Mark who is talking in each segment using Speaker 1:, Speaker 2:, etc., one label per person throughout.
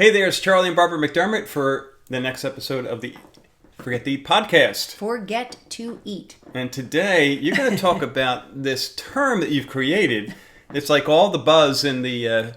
Speaker 1: Hey there, it's Charlie and Barbara McDermott for the next episode of the Forget to Eat podcast.
Speaker 2: Forget to Eat.
Speaker 1: And today, you're going to talk about this term that you've created. It's like all the buzz in the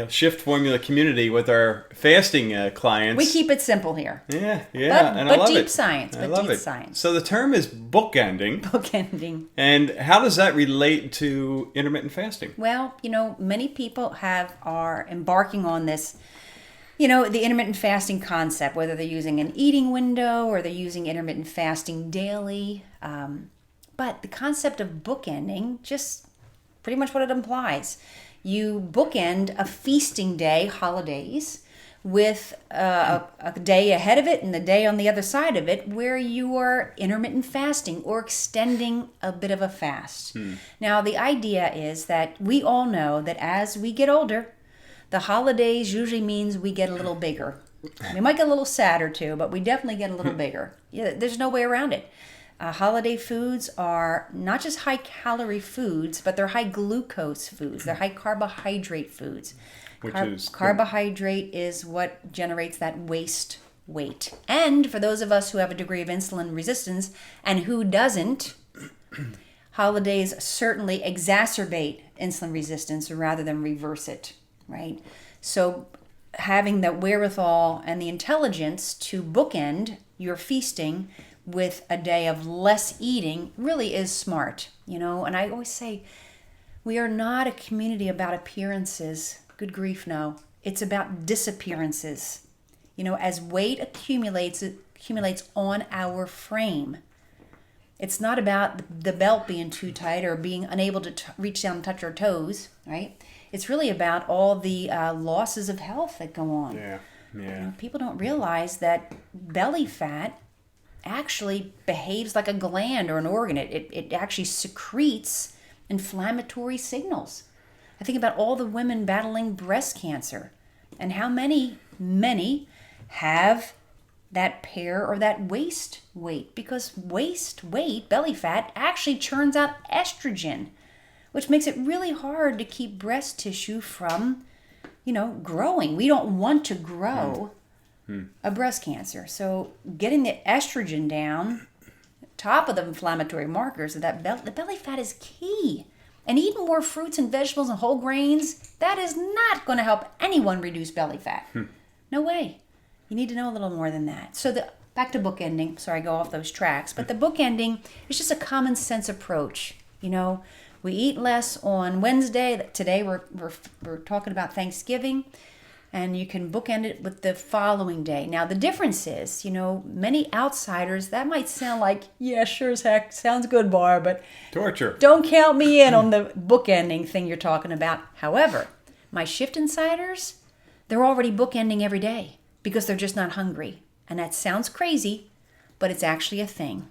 Speaker 1: shift formula community with our fasting clients.
Speaker 2: We keep it simple here.
Speaker 1: Yeah,
Speaker 2: and
Speaker 1: I love
Speaker 2: deep
Speaker 1: it.
Speaker 2: Science.
Speaker 1: I love
Speaker 2: deep
Speaker 1: it.
Speaker 2: Science.
Speaker 1: So the term is bookending.
Speaker 2: Bookending.
Speaker 1: And how does that relate to intermittent fasting?
Speaker 2: Well, many people are embarking on this, the intermittent fasting concept, whether they're using an eating window or they're using intermittent fasting daily. But the concept of bookending, just pretty much what it implies. You bookend a feasting day, holidays, with a day ahead of it and the day on the other side of it where you are intermittent fasting or extending a bit of a fast. Now, the idea is that we all know that as we get older, the holidays usually means we get a little bigger. We might get a little sadder too, but we definitely get a little bigger. There's no way around it. Holiday foods are not just high-calorie foods, but they're high-glucose foods. They're high-carbohydrate foods. Carbohydrate is what generates that waste weight. And for those of us who have a degree of insulin resistance, and who doesn't, holidays certainly exacerbate insulin resistance rather than reverse it, right? So having the wherewithal and the intelligence to bookend your feasting with a day of less eating really is smart, And I always say, we are not a community about appearances. Good grief, no. It's about disappearances. As weight accumulates, it accumulates on our frame. It's not about the belt being too tight or being unable to reach down and touch our toes, right? It's really about all the losses of health that go on.
Speaker 1: Yeah.
Speaker 2: People don't realize that belly fat actually behaves like a gland or an organ. It actually secretes inflammatory signals. I think about all the women battling breast cancer and how many have that pair or that waist weight, because waist weight, belly fat, actually churns out estrogen, which makes it really hard to keep breast tissue from, growing. We don't want to grow a breast cancer. So getting the estrogen down, top of the inflammatory markers of that the belly fat is key. And eating more fruits and vegetables and whole grains, that is not going to help anyone reduce belly fat. No way. You need to know a little more than that. So back to bookending. Sorry, I go off those tracks. But the bookending is just a common sense approach. We eat less on Wednesday. Today we're talking about Thanksgiving. And you can bookend it with the following day. Now, the difference is, many outsiders, that might sound like, yeah, sure as heck, sounds good, Barb, but
Speaker 1: torture.
Speaker 2: Don't count me in on the bookending thing you're talking about. However, my shift insiders, they're already bookending every day because they're just not hungry. And that sounds crazy, but it's actually a thing.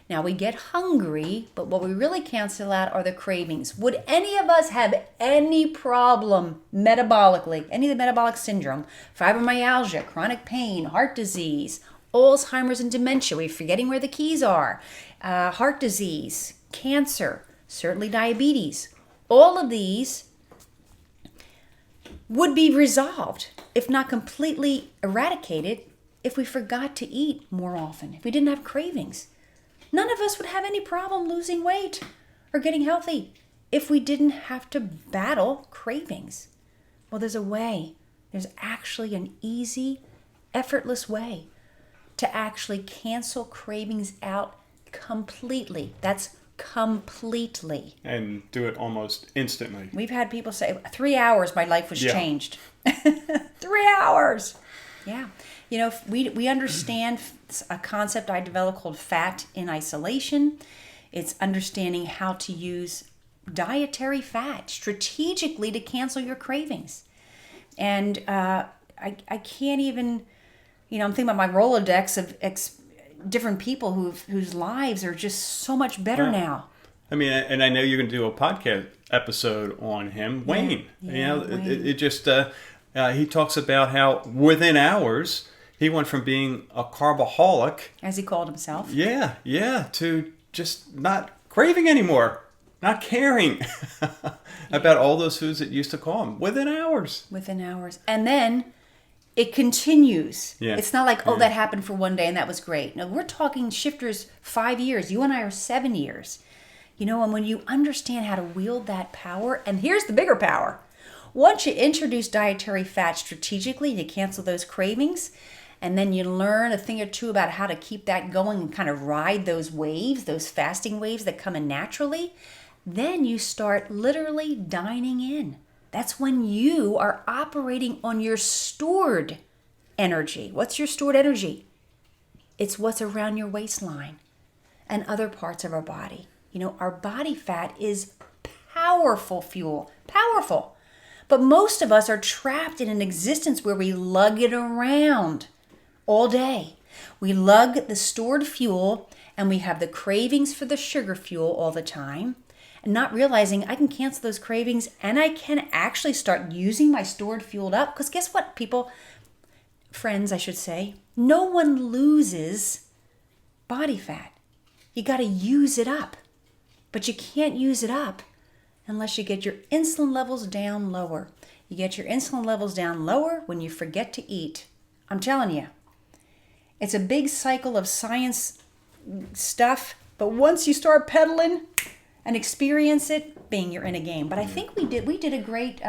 Speaker 2: Now, we get hungry, but what we really cancel out are the cravings. Would any of us have any problem metabolically, any of the metabolic syndrome, fibromyalgia, chronic pain, heart disease, Alzheimer's and dementia, we're forgetting where the keys are, heart disease, cancer, certainly diabetes. All of these would be resolved, if not completely eradicated, if we forgot to eat more often, if we didn't have cravings. None of us would have any problem losing weight or getting healthy if we didn't have to battle cravings. Well, there's a way. There's actually an easy, effortless way to actually cancel cravings out completely. That's completely.
Speaker 1: And do it almost instantly.
Speaker 2: We've had people say, 3 hours, my life was changed. 3 hours. Yeah. We understand a concept I developed called fat in isolation. It's understanding how to use dietary fat strategically to cancel your cravings. And I can't even, I'm thinking about my Rolodex of different people whose lives are just so much better now.
Speaker 1: I mean, and I know you're going to do a podcast episode on him, Wayne.
Speaker 2: Wayne.
Speaker 1: It just, he talks about how within hours, he went from being a carboholic,
Speaker 2: as he called himself.
Speaker 1: Yeah, to just not craving anymore, not caring about all those foods that used to call him within hours.
Speaker 2: And then it continues.
Speaker 1: Yeah.
Speaker 2: It's not like, that happened for one day and that was great. No, we're talking shifters 5 years. You and I are 7 years. And when you understand how to wield that power, and here's the bigger power. Once you introduce dietary fat strategically, you cancel those cravings, and then you learn a thing or two about how to keep that going and kind of ride those waves, those fasting waves that come in naturally, then you start literally dining in. That's when you are operating on your stored energy. What's your stored energy? It's what's around your waistline and other parts of our body. Our body fat is powerful fuel, powerful. But most of us are trapped in an existence where we lug it around all day. We lug the stored fuel and we have the cravings for the sugar fuel all the time. And not realizing I can cancel those cravings and I can actually start using my stored fuel up. Because guess what, people, friends, I should say, no one loses body fat. You got to use it up. But you can't use it up unless you get your insulin levels down lower. You get your insulin levels down lower when you forget to eat. I'm telling you, it's a big cycle of science stuff. But once you start pedaling and experience it, bing, you're in a game. But I think we did a great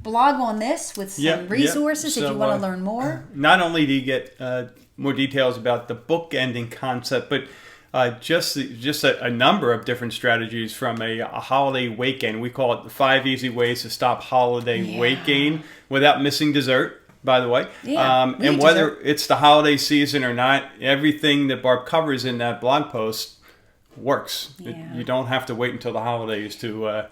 Speaker 2: blog on this with some resources if you want to learn more.
Speaker 1: Not only do you get more details about the bookending concept, but just a number of different strategies from a holiday weight gain. We call it the 5 easy ways to stop holiday weight gain without missing dessert, by the way. And whether it's the holiday season or not, everything that Barb covers in that blog post works. You don't have to wait until the holidays to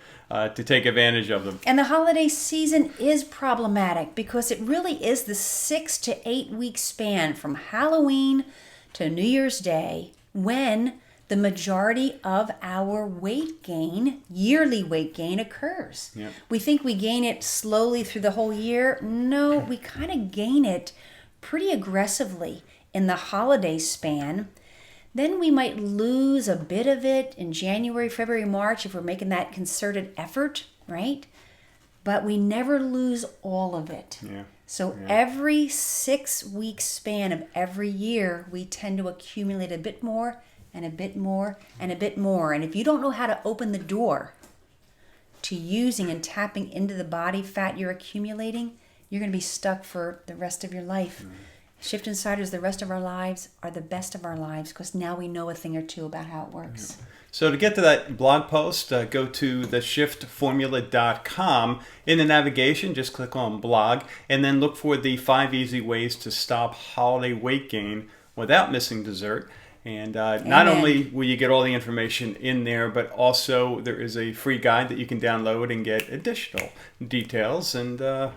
Speaker 1: take advantage of them.
Speaker 2: And the holiday season is problematic because it really is the 6 to 8 week span from Halloween to New Year's Day when the majority of our weight gain, yearly weight gain, occurs.
Speaker 1: Yeah.
Speaker 2: We think we gain it slowly through the whole year. No, we kind of gain it pretty aggressively in the holiday span. Then we might lose a bit of it in January, February, March if we're making that concerted effort, right? But we never lose all of it. So every 6 week span of every year, we tend to accumulate a bit more and a bit more and a bit more. And if you don't know how to open the door to using and tapping into the body fat you're accumulating, you're going to be stuck for the rest of your life. Shift Insiders, the rest of our lives are the best of our lives because now we know a thing or two about how it works.
Speaker 1: So to get to that blog post, go to theshiftformula.com. In the navigation, just click on blog and then look for the 5 easy ways to stop holiday weight gain without missing dessert. And not only will you get all the information in there, but also there is a free guide that you can download and get additional details. And I'll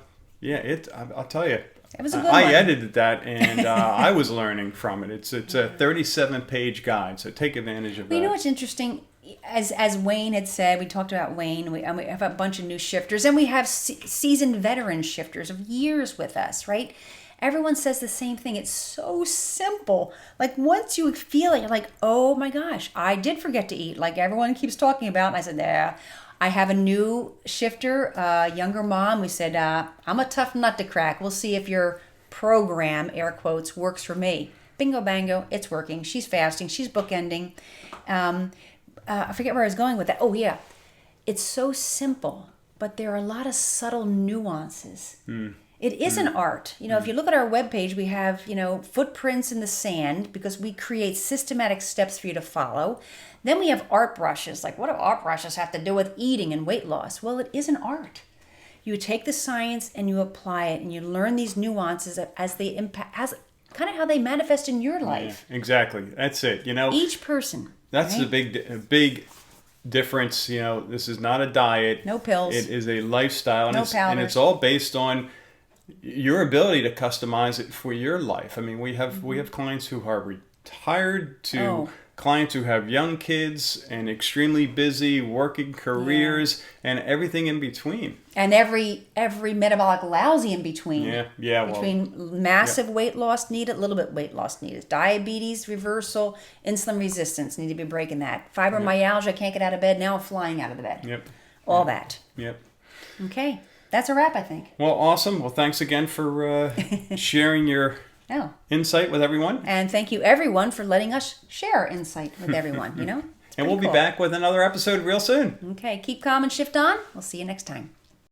Speaker 1: tell you,
Speaker 2: it was a good
Speaker 1: I
Speaker 2: one.
Speaker 1: edited that, and I was learning from it. It's a 37-page guide, so take advantage of that.
Speaker 2: You know what's interesting? As Wayne had said, we talked about Wayne. We have a bunch of new shifters, and we have seasoned veteran shifters of years with us, right? Everyone says the same thing. It's so simple. Like once you feel it, you're like, oh my gosh, I did forget to eat. Like everyone keeps talking about. And I said, yeah. I have a new shifter, younger mom. We said, I'm a tough nut to crack. We'll see if your program, air quotes, works for me. Bingo, bango, it's working. She's fasting. She's bookending. I forget where I was going with that. Oh, yeah. It's so simple, but there are a lot of subtle nuances. It is an art. If you look at our webpage, we have, footprints in the sand because we create systematic steps for you to follow. Then we have art brushes. Like, what do art brushes have to do with eating and weight loss? Well, it is an art. You take the science and you apply it, and you learn these nuances as they impact, as kind of how they manifest in your life.
Speaker 1: Yeah, exactly. That's it.
Speaker 2: Each person.
Speaker 1: That's
Speaker 2: right?
Speaker 1: a big difference. This is not a diet.
Speaker 2: No pills.
Speaker 1: It is a lifestyle,
Speaker 2: No powders.
Speaker 1: And it's all based on your ability to customize it for your life. I mean, we have clients who are retired to clients who have young kids and extremely busy working careers and everything in between.
Speaker 2: And every metabolic lousy in between. Between massive weight loss needed, little bit weight loss needed. Diabetes reversal, insulin resistance, need to be breaking that. Fibromyalgia, can't get out of bed, now I'm flying out of the bed. All that.
Speaker 1: Yep.
Speaker 2: Okay. that's a wrap, I think.
Speaker 1: Well, awesome. Well, thanks again for sharing your
Speaker 2: Oh.
Speaker 1: insight with everyone.
Speaker 2: And thank you, everyone, for letting us share insight with everyone, It's
Speaker 1: And we'll be
Speaker 2: pretty cool.
Speaker 1: back with another episode real soon.
Speaker 2: Okay, keep calm and shift on. We'll see you next time.